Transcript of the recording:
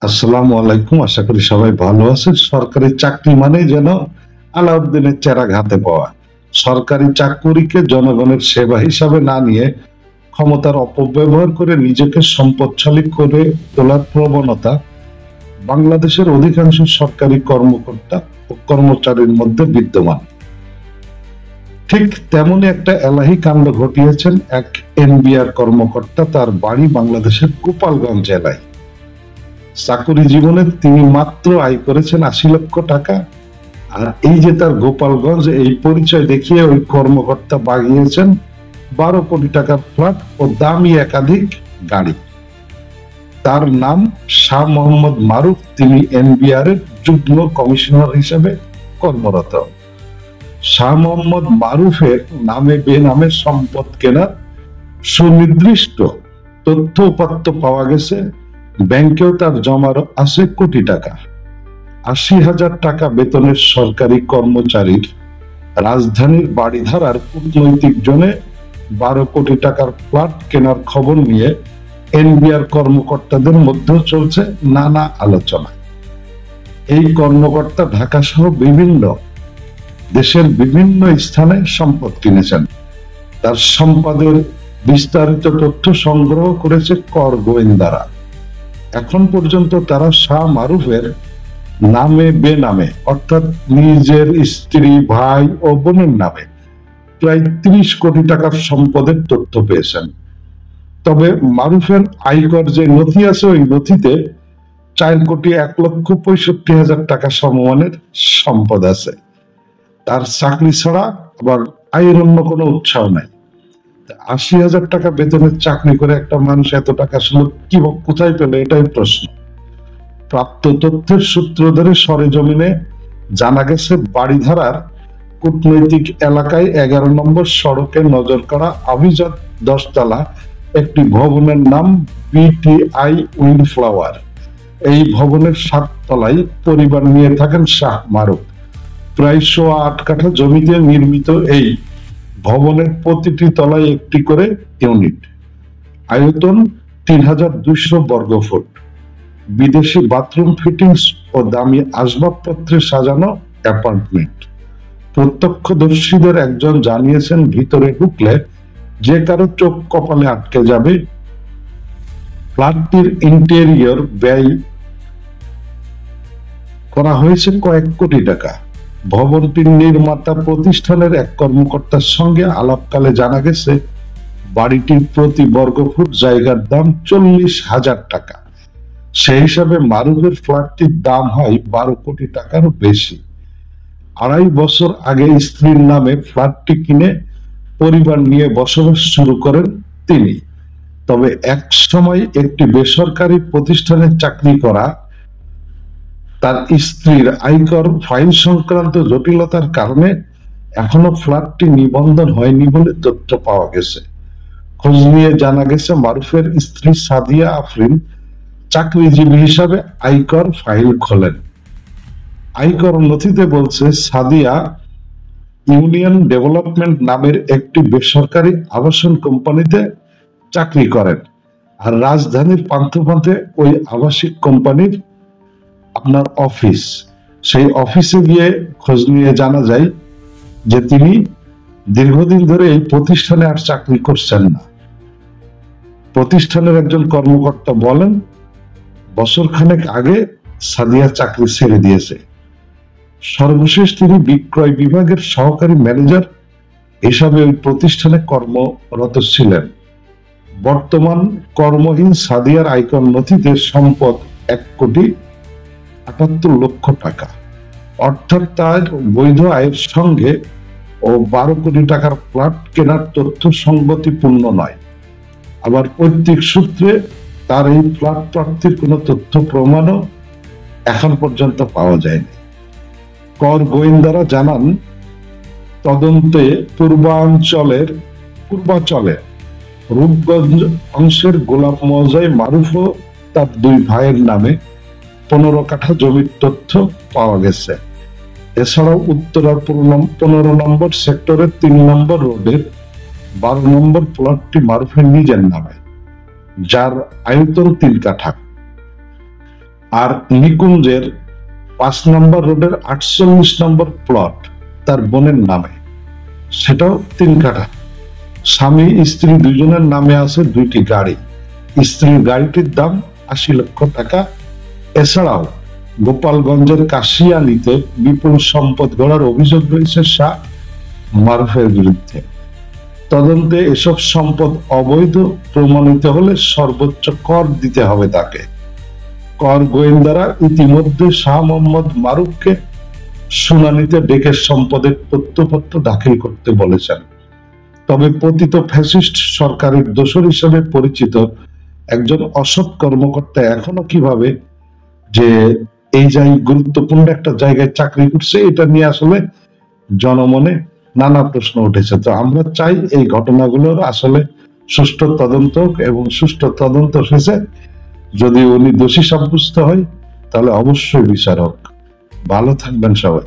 আসসালামু আলাইকুম। আশা করি সবাই ভালো আছেন। সরকারি চাকরি মানে যেন আলাউদ্দিনের চেরাগ হাতে পাওয়া। সরকারি চাকুরিকে জনগণের সেবা হিসাবে না নিয়ে ক্ষমতার অপব্যবহার করে নিজেকে সম্পদশালী করে তোলার প্রবণতা বাংলাদেশের অধিকাংশ সরকারি কর্মকর্তা ও কর্মচারীর মধ্যে বিদ্যমান। ঠিক তেমনই একটা এলাহি কাণ্ড ঘটিয়েছেন এক এনবিআর কর্মকর্তা। তার বাড়ি বাংলাদেশের গোপালগঞ্জ জেলায়। চাকুরি জীবনে তিনি মাত্র আয় করেছেন ৮০ লক্ষ টাকা। আর এই যে তার গোপালগঞ্জ, এই পরিচয় দেখিয়ে ওই কর্মকর্তা বাগিয়েছেন ১২ কোটি টাকার ফ্ল্যাট ও দামি একাধিক গাড়ি। তার নাম শাহ মোহাম্মদ মারুফ। তিনি এনবিআর এর যুগ্ম কমিশনার হিসেবে কর্মরত। শাহ মোহাম্মদ মারুফের নামে বেনামে সম্পদ কেনার সুনির্দিষ্ট তথ্য উপাত্ত পাওয়া গেছে। ব্যাংকেও তার জমার আছে কোটি টাকা। ৮০,০০০ টাকা বেতনের সরকারি কর্মচারীর রাজধানীর বাড়িধারার কূটনৈতিক জনে ১২ কোটি টাকার ফ্ল্যাট কেনার খবর নিয়ে এনবিআর কর্মকর্তাদের মধ্যে চলছে নানা আলোচনা। এই কর্মকর্তা ঢাকা সহ দেশের বিভিন্ন স্থানে সম্পদ কিনেছেন। তার সম্পদের বিস্তারিত তথ্য সংগ্রহ করেছে কর গোয়েন্দারা। এখন পর্যন্ত তারা শাহ মারুফের নামে বেনামে, অর্থাৎ নিজের স্ত্রী, ভাই ও বোনের নামে প্রায় ৩০ কোটি টাকার সম্পদের তথ্য পেয়েছেন। তবে মারুফের আয়কর যে নথি আছে, ওই নথিতে ৪,১,৬৫,০০০ টাকা সমমানের সম্পদ আছে। তার চাকরি ছাড়া আবার আয়ের অন্য কোনো উৎসাহ নাই। ৮০,০০০ টাকা বেতনের চাকরি করে একটা মানুষ এত টাকা আসলে কি কোথায় পেল, এটাই প্রশ্ন। প্রাপ্ত তথ্যের সূত্র ধরে সরেজমিনে জানা গেছে, বাড়িধারার কূটনৈতিক এলাকায় ১১ নম্বর সড়কে নজর করা অভিজাত ১০ তলা একটি ভবনের নাম বিটিআই উইন্ডফ্লাওয়ার। এই ভবনের ৭ তলায় পরিবার নিয়ে থাকেন শাহ মারুফ। প্রায় ৮ কাঠা জমিতে নির্মিত এই ভবনের প্রতিটি তলায় একটি করে ইউনিট, আয়তন ৩,২০০ বর্গফুট, বিদেশি বাথরুম ফিটিংস ও দামি আসবাবপত্রে সাজানো অ্যাপার্টমেন্ট। প্রত্যক্ষদর্শীদের একজন জানিয়েছেন, ভিতরে ঢুকলে যে কারো চোখ কপালে আটকে যাবে। ফ্ল্যাটটির ইন্টেরিয়র ব্যয় করা হয়েছে কয়েক কোটি টাকা। ভবনটির নির্মাতা প্রতিষ্ঠানের এক কর্মকর্তার সঙ্গে আলাপকালে জানা গেছে, বাড়িটির প্রতি বর্গফুট জায়গার দাম ৪০,০০০ টাকা। সেই হিসাবে মারুফের ফ্ল্যাটটির দাম হয় ১২ কোটি টাকারও বেশি। ২.৫ বছর আগে স্ত্রীর নামে ফ্ল্যাটটি কিনে পরিবার নিয়ে বসবাস শুরু করেন তিনি। তবে এক সময় একটি বেসরকারি প্রতিষ্ঠানে চাকরি করা তার স্ত্রীর আয়কর ফাইল সংক্রান্ত জটিলতার কারণে এখনো ফ্ল্যাটটি নিবন্ধন হয়নি বলে তথ্য পাওয়া গেছে। খোঁজ নিয়ে জানা গেছে, মারুফের স্ত্রী সাদিয়া আফরিন চাকরিজীবী হিসাবে আয়কর ফাইল খোলেন। আয়কর নথিতে বলছে, সাদিয়া ইউনিয়ন ডেভেলপমেন্ট নামের একটি বেসরকারি আবাসন কোম্পানিতে চাকরি করেন। আর রাজধানীর পান্থপথে ওই আবাসিক কোম্পানির আপনার অফিস। সেই অফিসে গিয়ে খোঁজ নিয়ে জানা যায় যে তিনি দীর্ঘদিন ধরে এই প্রতিষ্ঠানে আর চাকরি করছেন না। প্রতিষ্ঠানের একজন কর্মকর্তা বলেন, বছরখানেক আগে সাদিয়া চাকরি ছেড়ে দিয়েছে। সর্বশেষ তিনি বিক্রয় বিভাগের সহকারী ম্যানেজার হিসাবে ওই প্রতিষ্ঠানে কর্মরত ছিলেন। বর্তমান কর্মহীন সাদিয়ার আয়কর নথিতে সম্পদ ১,৭৮,০০,০০০ টাকা, অর্থাৎ তার বৈধ আয়ের সঙ্গে ও ১২ কোটি টাকার ফ্ল্যাট কেনার তথ্য সংগতিপূর্ণ নয়। আবার পৈতৃক সূত্রে তার এই ফ্ল্যাট প্রাপ্তির কোনো তথ্য প্রমাণও এখন পর্যন্ত পাওয়া যায়নি। কর গোয়েন্দারা জানান, তদন্তে পূর্বাঞ্চলের রূপগঞ্জ অংশের গোলাপ মৌজায় মারুফ ও তার ২ ভাইয়ের নামে ১৫ কাঠা জমির তথ্য পাওয়া গেছে। এছাড়াও উত্তরার ১৫ নম্বর সেক্টরের ৩ নম্বর রোডের ১২ নম্বর প্লটটি মারুফের নিজের নামে, যার আয়তন ৩ কাঠা। আর নিকুঞ্জের 5 নম্বর রোডের 48 নম্বর প্লট তার বোনের নামে, সেটাও 3 কাঠা। স্বামী স্ত্রী দুজনের নামে আছে 2টি গাড়ি। স্ত্রীর গাড়িটির দাম 80 লক্ষ টাকা। এছাড়াও গোপালগঞ্জের কাশিয়ানীতে বিপুল সম্পদ গড়ার অভিযোগ রয়েছে শাহ মারুফের বিরুদ্ধে। তদন্তে এসব সম্পদ অবৈধ প্রমাণিত হলে সর্বোচ্চ কর দিতে হবে তাকে। কর গোয়েন্দারা ইতিমধ্যে শাহ মোহাম্মদ মারুফকে শুনানিতে ডেকে সম্পদের তথ্যপত্র দাখিল করতে বলেছেন। তবে পতিত ফ্যাসিস্ট সরকারের দোসর হিসেবে পরিচিত একজন অসৎ কর্মকর্তা এখনো কিভাবে যে এই গুরুত্বপূর্ণ একটা জায়গায় চাকরি করছে, এটা নিয়ে আসলে জনমনে নানা প্রশ্ন উঠেছে। তো আমরা চাই এই ঘটনাগুলোর আসলে সুষ্ঠু তদন্ত হোক, এবং সুষ্ঠু তদন্ত শেষে যদি উনি দোষী সাব্যস্ত হয় তাহলে অবশ্যই বিচার হোক। ভালো থাকবেন সবাই।